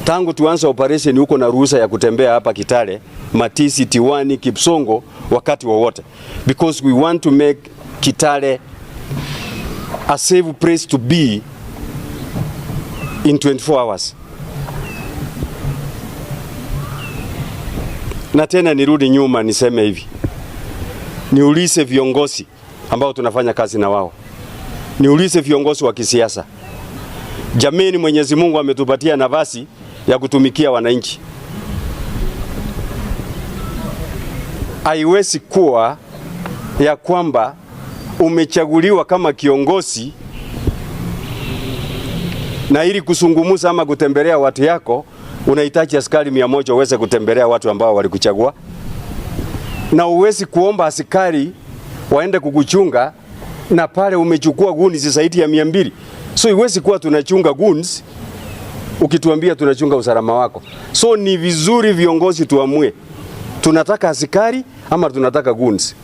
Tangu tuanze operation huko na ruhusa ya kutembea hapa Kitale, Matisi, Tiwani, Kipsongo wakati wowote, because we want to make Kitale a safe place to be in 24 hours. Na tena nirudi nyuma niseme hivi, niulize viongozi ambao tunafanya kazi na wao, niulize viongozi wa kisiasa. Jameni, Mwenyezi Mungu ametupatia nafasi ya kutumikia wananchi. Haiwezi kuwa ya kwamba umechaguliwa kama kiongozi na ili kusungumuza ama kutembelea watu yako unahitaji askari 100 uweze kutembelea watu ambao walikuchagua, na uwezi kuomba askari waende kukuchunga na pale umechukua guns zaidi ya 200. So iwezi kuwa tunachunga guns ukituambia tunachunga usalama wako. So ni vizuri viongozi tuamue, tunataka askari ama tunataka guns.